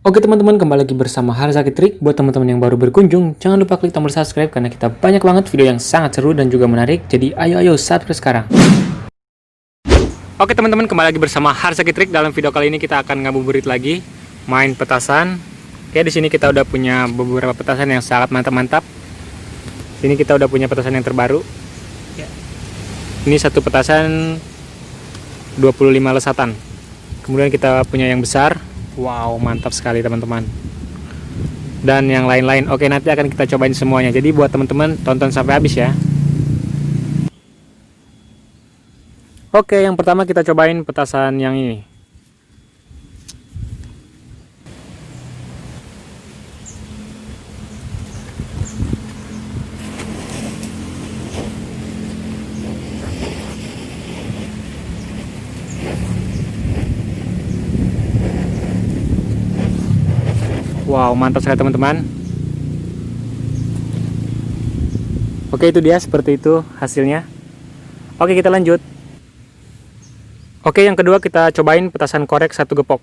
Oke teman-teman, kembali lagi bersama Harzaki Trik. Buat teman-teman yang baru berkunjung, jangan lupa klik tombol subscribe karena kita banyak banget video yang sangat seru dan juga menarik. Jadi ayo subscribe sekarang. Oke teman-teman, kembali lagi bersama Harzaki Trik. Dalam video kali ini kita akan ngabuburit lagi, main petasan. Oke, di sini kita udah punya beberapa petasan yang sangat mantap-mantap. Sini kita udah punya petasan yang terbaru. Ini satu petasan 25 lesatan. Kemudian kita punya yang besar. Wow, mantap sekali teman-teman. Dan yang lain-lain. Oke, nanti akan kita cobain semuanya. Jadi buat teman-teman tonton sampai habis ya. Oke, yang pertama kita cobain petasan yang ini. Wow, mantap sekali teman-teman. Oke, itu dia, seperti itu hasilnya. Oke, kita lanjut. Oke, yang kedua kita cobain petasan korek satu gepok.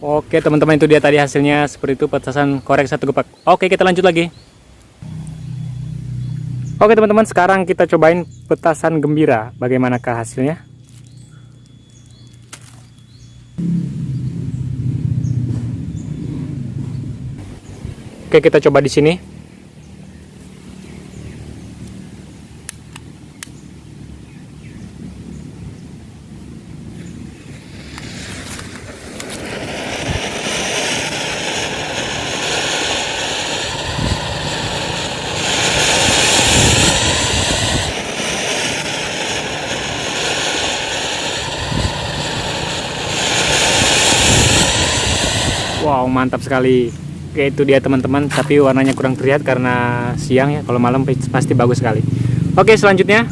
Oke teman-teman, itu dia tadi hasilnya, seperti itu petasan korek satu gepok. Oke, kita lanjut lagi. Oke teman-teman, sekarang kita cobain petasan gembira. Bagaimanakah hasilnya? Oke, kita coba di sini. Wow, mantap sekali. Oke, itu dia teman-teman, tapi warnanya kurang terlihat karena siang ya. Kalau malam pasti bagus sekali. Oke, selanjutnya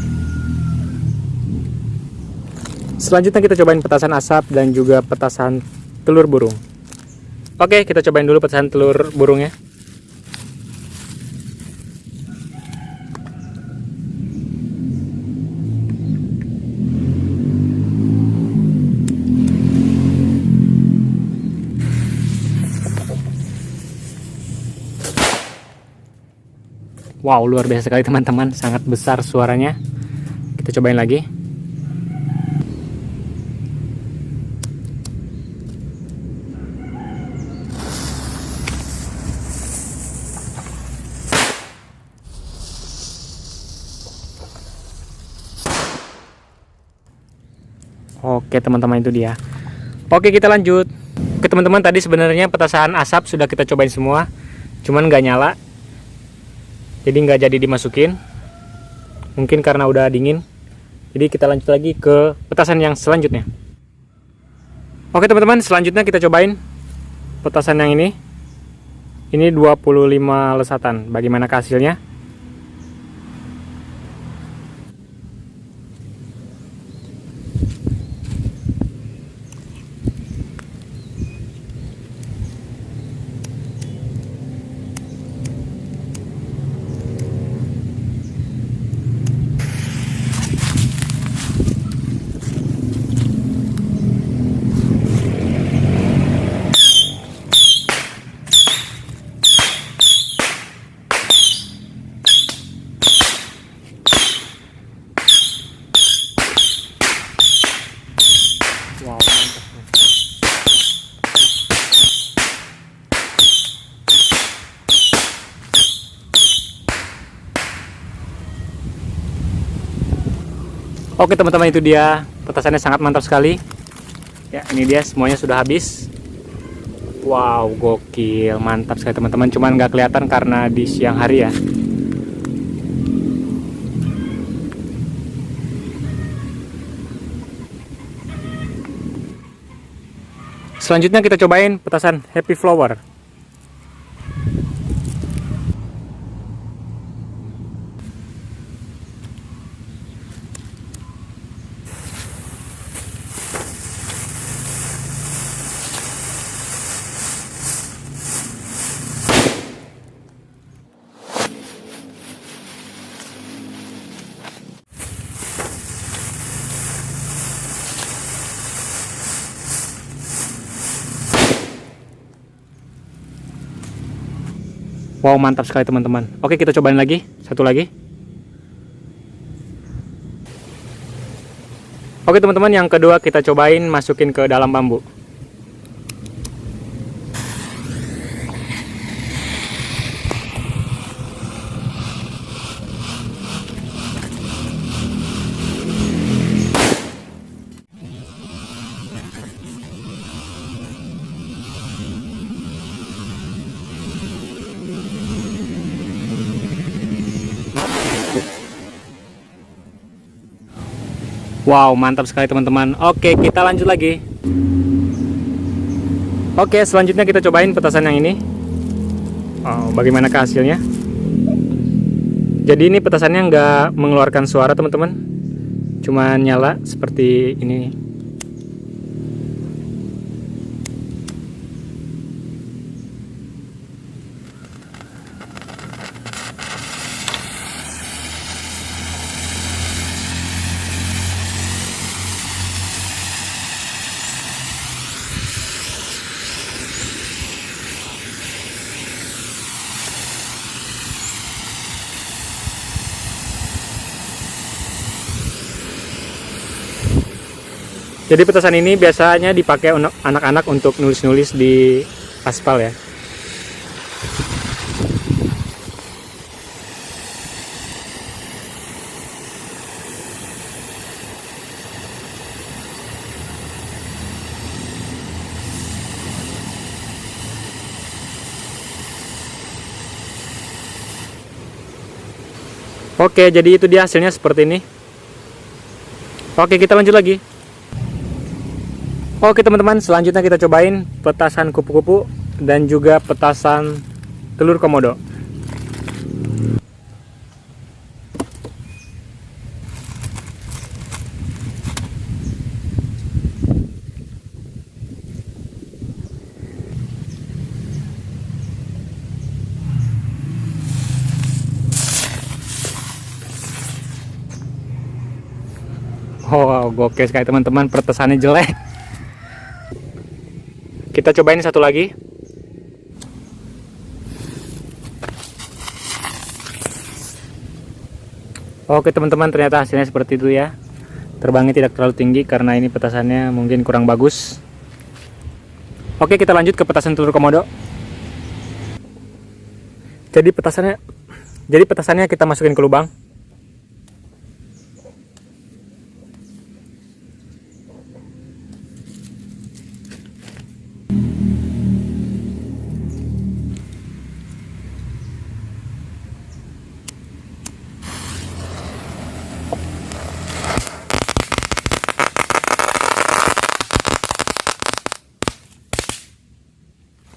kita cobain petasan asap dan juga petasan telur burung. Oke, kita cobain dulu petasan telur burungnya. Wow, luar biasa sekali teman-teman, sangat besar suaranya. Kita cobain lagi. Oke teman-teman, itu dia. Oke, kita lanjut. Oke teman-teman, tadi sebenarnya petasan asap sudah kita cobain semua, cuman nggak nyala, jadi nggak jadi dimasukin, mungkin karena udah dingin. Jadi kita lanjut lagi ke petasan yang selanjutnya. Oke teman-teman, selanjutnya kita cobain petasan yang ini 25 lesatan. Bagaimana hasilnya? Oke teman-teman, itu dia petasannya, sangat mantap sekali. Ya, ini dia semuanya sudah habis. Wow, gokil, mantap sekali teman-teman. Cuman nggak kelihatan karena di siang hari ya. Selanjutnya kita cobain petasan Happy Flower. Wow, mantap sekali teman-teman. Oke, kita cobain lagi, satu lagi. Oke teman-teman, yang kedua kita cobain masukin ke dalam bambu. Wow, mantap sekali teman-teman. Oke, kita lanjut lagi. Oke, selanjutnya kita cobain petasan yang ini. Oh, bagaimana hasilnya? Jadi ini petasannya nggak mengeluarkan suara teman-teman, cuma nyala seperti ini. Jadi petasan ini biasanya dipakai anak-anak untuk nulis-nulis di aspal ya. Oke, jadi itu dia hasilnya seperti ini. Oke, kita lanjut lagi. Oke teman-teman, selanjutnya kita cobain petasan kupu-kupu dan juga petasan telur komodo. Wow, gokil sekali teman-teman, petasannya jelek. Kita cobain satu lagi. Oke teman-teman, ternyata hasilnya seperti itu ya. Terbangnya tidak terlalu tinggi karena ini petasannya mungkin kurang bagus. Oke, kita lanjut ke petasan telur komodo. Jadi petasannya kita masukin ke lubang.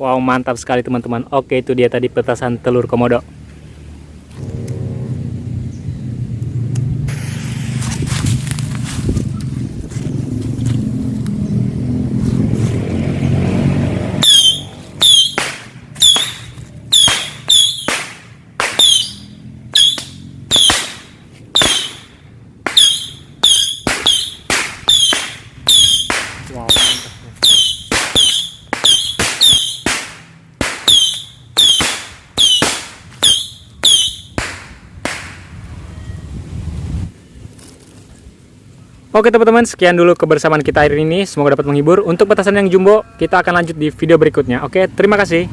Wow, mantap sekali teman-teman. Oke, itu dia tadi petasan telur komodo. Wow, mantap. Oke teman-teman, sekian dulu kebersamaan kita hari ini. Semoga dapat menghibur. Untuk petasan yang jumbo, kita akan lanjut di video berikutnya. Oke, terima kasih.